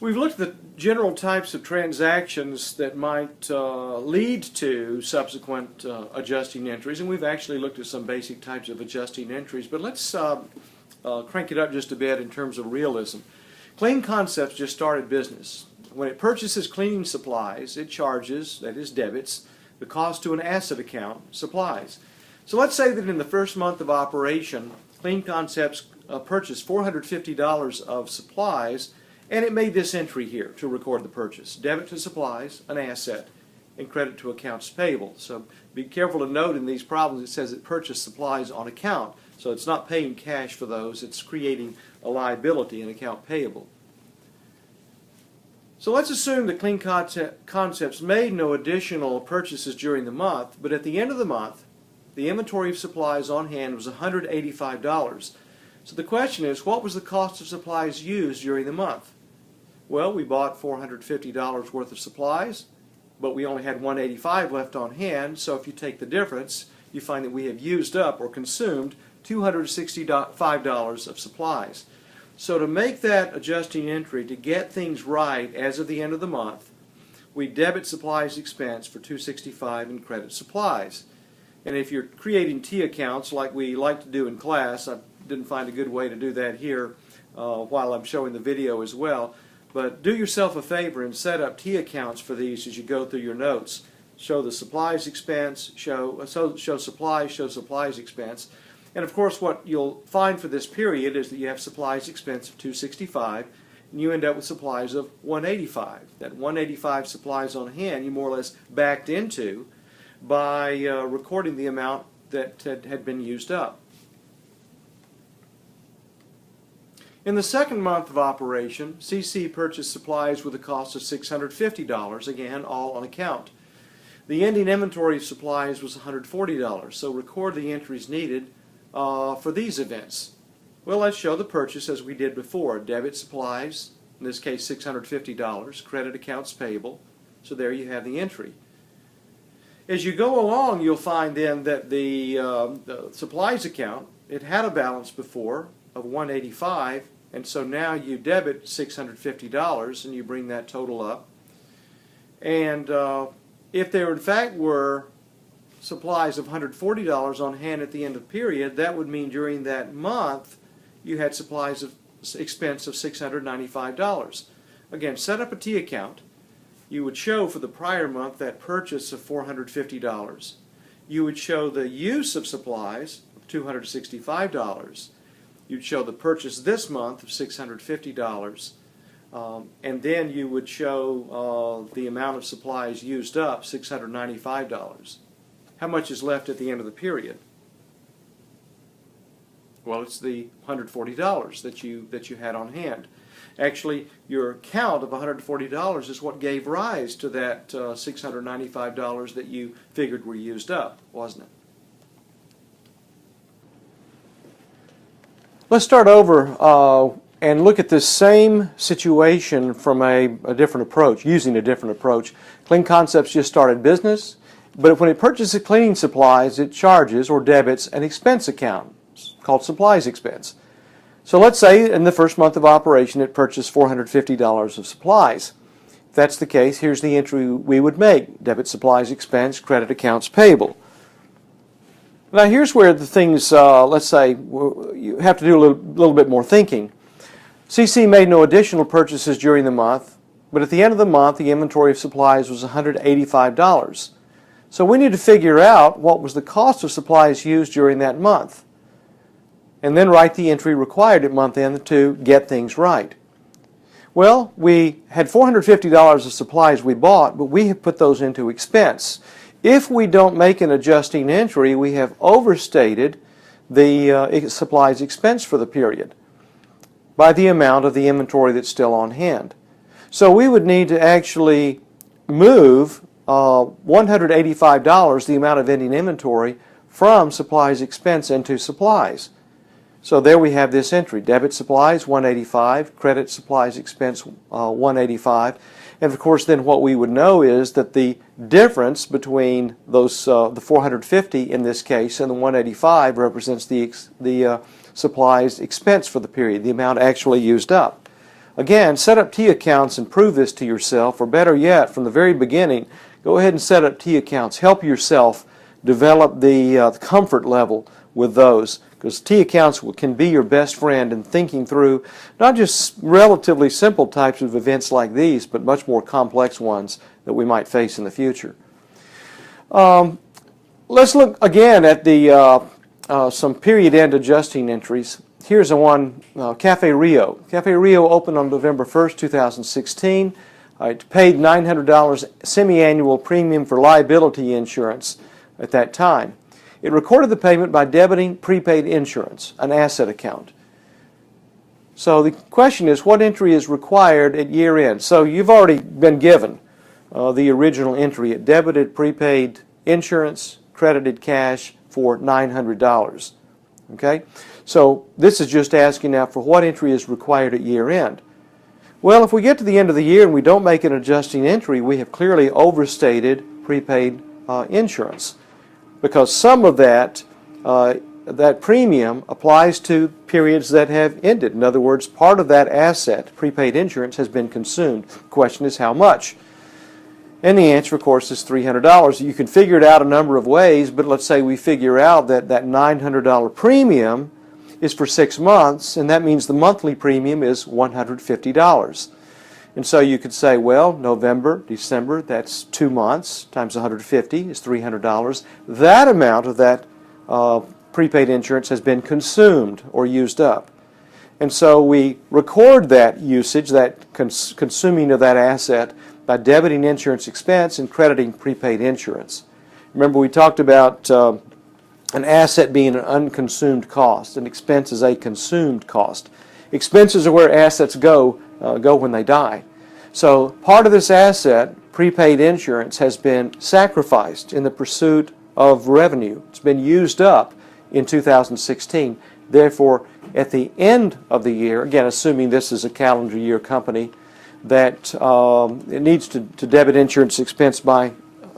We've looked at the general types of transactions that might lead to subsequent adjusting entries, and we've actually looked at some basic types of adjusting entries, but let's crank it up just a bit in terms of realism. Clean Concepts just started business. When it purchases cleaning supplies, it charges, that is debits, the cost to an asset account, supplies. So let's say that in the first month of operation, Clean Concepts purchased $450 of supplies, and it made this entry here to record the purchase. Debit to supplies, an asset, and credit to accounts payable. So be careful to note in these problems it says it purchased supplies on account. So it's not paying cash for those, it's creating a liability, an account payable. So let's assume that Clean Concepts made no additional purchases during the month, but at the end of the month, the inventory of supplies on hand was $185. So the question is, what was the cost of supplies used during the month? Well, we bought $450 worth of supplies, but we only had $185 left on hand, so if you take the difference, you find that we have used up or consumed $265 of supplies. So to make that adjusting entry, to get things right as of the end of the month, we debit supplies expense for $265 and credit supplies. And if you're creating T accounts like we like to do in class, I didn't find a good way to do that here while I'm showing the video as well, but do yourself a favor and set up T accounts for these as you go through your notes. Show the supplies expense, show supplies expense. And of course what you'll find for this period is that you have supplies expense of $265 and you end up with supplies of $185. That $185 supplies on hand you more or less backed into by recording the amount that had been used up. In the second month of operation, CC purchased supplies with a cost of $650, again all on account. The ending inventory of supplies was $140, so record the entries needed for these events. Well, let's show the purchase as we did before. Debit supplies, in this case $650, credit accounts payable, so there you have the entry. As you go along, you'll find then that the supplies account, it had a balance before of $185, and so now you debit $650 and you bring that total up. And if there in fact were supplies of $140 on hand at the end of the period, that would mean during that month you had supplies of expense of $695. Again, set up a T account. You would show for the prior month that purchase of $450. You would show the use of supplies of $265. You'd show the purchase this month of $650. And then you would show the amount of supplies used up, $695. How much is left at the end of the period? Well, it's the $140 that you had on hand. Actually, your count of $140 is what gave rise to that $695 that you figured were used up, wasn't it? Let's start over and look at this same situation from a different approach, using a different approach. Clean Concepts just started business, but when it purchases cleaning supplies, it charges or debits an expense account called supplies expense. So let's say in the first month of operation it purchased $450 of supplies. If that's the case, here's the entry we would make. Debit supplies expense, credit accounts payable. Now here's where the things, let's say, you have to do a little bit more thinking. CC made no additional purchases during the month, but at the end of the month the inventory of supplies was $185. So we need to figure out what was the cost of supplies used during that month, and then write the entry required at month end to get things right. Well, we had $450 of supplies we bought, but we have put those into expense. If we don't make an adjusting entry, we have overstated the supplies expense for the period by the amount of the inventory that's still on hand. So we would need to actually move $185, the amount of ending inventory, from supplies expense into supplies. So there we have this entry. Debit supplies, $185, credit supplies expense, $185. And of course then what we would know is that the difference between those the 450 in this case and the 185 represents the supplies expense for the period, the amount actually used up. Again, set up T accounts and prove this to yourself, or better yet, from the very beginning, go ahead and set up T accounts. Help yourself develop the comfort level with those, because T accounts can be your best friend in thinking through not just relatively simple types of events like these, but much more complex ones that we might face in the future. Let's look again at the some period-end adjusting entries. Here's the one, Cafe Rio. Cafe Rio opened on November 1st, 2016. It paid $900 semi-annual premium for liability insurance at that time. It recorded the payment by debiting prepaid insurance, an asset account. So the question is, what entry is required at year end? So you've already been given the original entry. It debited prepaid insurance, credited cash for $900. Okay? So this is just asking now for what entry is required at year end. Well, if we get to the end of the year and we don't make an adjusting entry, we have clearly overstated prepaid insurance, because some of that premium applies to periods that have ended. In other words, part of that asset, prepaid insurance, has been consumed. The question is how much? And the answer, of course, is $300. You can figure it out a number of ways, but let's say we figure out that that $900 premium is for 6 months, and that means the monthly premium is $150. And so you could say, well, November, December, that's 2 months, times 150 is $300. That amount of that prepaid insurance has been consumed or used up. And so we record that usage, that consuming of that asset, by debiting insurance expense and crediting prepaid insurance. Remember, we talked about an asset being an unconsumed cost. An expense is a consumed cost. Expenses are where assets go when they die. So part of this asset, prepaid insurance, has been sacrificed in the pursuit of revenue. It's been used up in 2016. Therefore, at the end of the year, again, assuming this is a calendar year company, that it needs to debit insurance expense by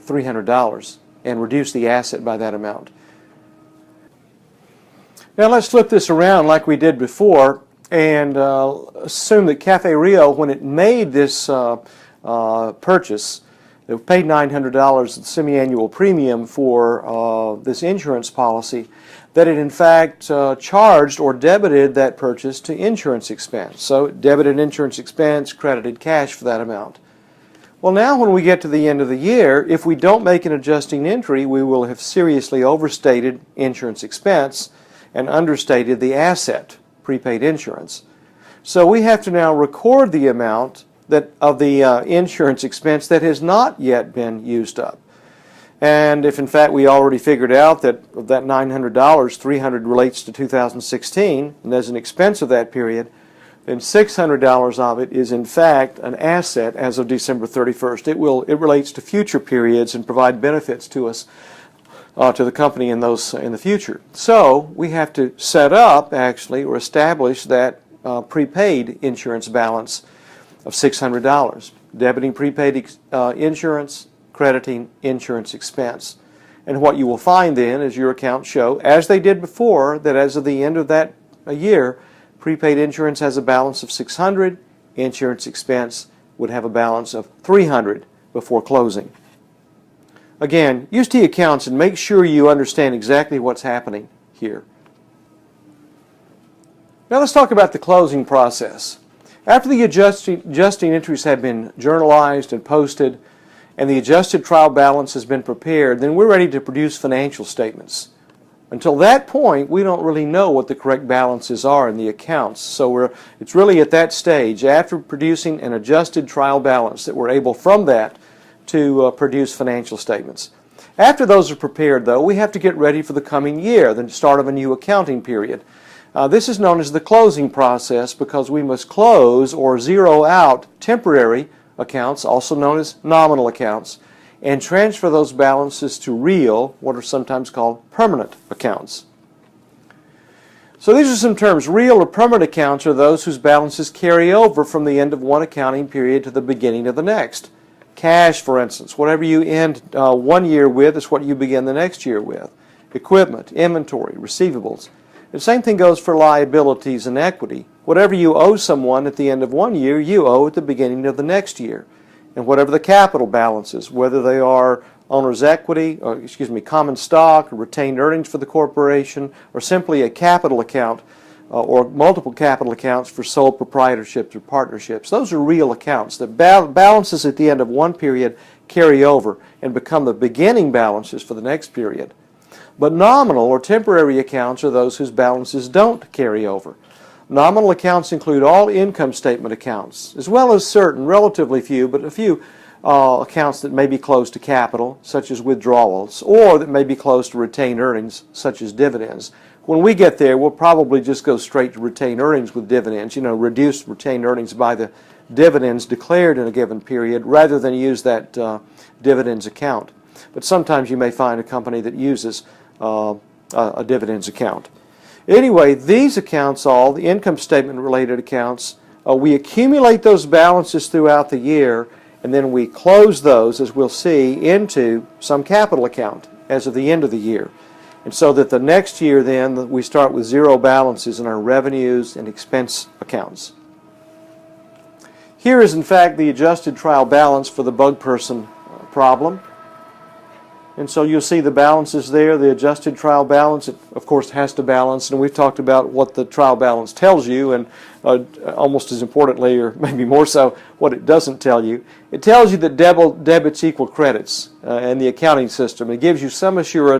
$300 and reduce the asset by that amount. Now let's flip this around like we did before and assume that Cafe Rio, when it made this purchase, it paid $900 semi-annual premium for this insurance policy, that it in fact charged or debited that purchase to insurance expense. So it debited insurance expense, credited cash for that amount. Well, now when we get to the end of the year, if we don't make an adjusting entry, we will have seriously overstated insurance expense and understated the asset, prepaid insurance. So we have to now record the amount of the insurance expense that has not yet been used up. And if in fact we already figured out that of that $900, $300 relates to 2016, and there's an expense of that period, then $600 of it is in fact an asset as of December 31st. It relates to future periods and provide benefits to us, to the company in the future. So we have to set up actually or establish that prepaid insurance balance of $600, debiting prepaid insurance, crediting insurance expense. And what you will find then is your accounts show, as they did before, that as of the end of that year, prepaid insurance has a balance of $600, insurance expense would have a balance of $300 before closing. Again, use T accounts and make sure you understand exactly what's happening here. Now let's talk about the closing process. After the adjusting entries have been journalized and posted, and the adjusted trial balance has been prepared, then we're ready to produce financial statements. Until that point, we don't really know what the correct balances are in the accounts. So it's really at that stage, after producing an adjusted trial balance, that we're able from that to produce financial statements. After those are prepared, though, we have to get ready for the coming year, the start of a new accounting period. This is known as the closing process because we must close or zero out temporary accounts, also known as nominal accounts, and transfer those balances to real, what are sometimes called permanent accounts. So these are some terms. Real or permanent accounts are those whose balances carry over from the end of one accounting period to the beginning of the next. Cash, for instance, whatever you end one year with is what you begin the next year with. Equipment, inventory, receivables. The same thing goes for liabilities and equity. Whatever you owe someone at the end of one year, you owe at the beginning of the next year. And whatever the capital balances, whether they are owner's equity, or common stock, or retained earnings for the corporation, or simply a capital account, or multiple capital accounts for sole proprietorships or partnerships. Those are real accounts. The balances at the end of one period carry over and become the beginning balances for the next period. But nominal or temporary accounts are those whose balances don't carry over. Nominal accounts include all income statement accounts, as well as certain, relatively few, but a few accounts that may be closed to capital, such as withdrawals, or that may be closed to retained earnings, such as dividends. When we get there, we'll probably just go straight to retained earnings with dividends, reduce retained earnings by the dividends declared in a given period, rather than use that dividends account. But sometimes you may find a company that uses a dividends account. Anyway, these accounts, all the income statement related accounts, we accumulate those balances throughout the year, and then we close those, as we'll see, into some capital account as of the end of the year. And so that the next year then we start with zero balances in our revenues and expense accounts. Here is in fact the adjusted trial balance for the bug person problem. And so you'll see the balances there, the adjusted trial balance. It, of course, has to balance, and we've talked about what the trial balance tells you, and almost as importantly, or maybe more so, what it doesn't tell you. It tells you that debits equal credits in the accounting system. It gives you some assurance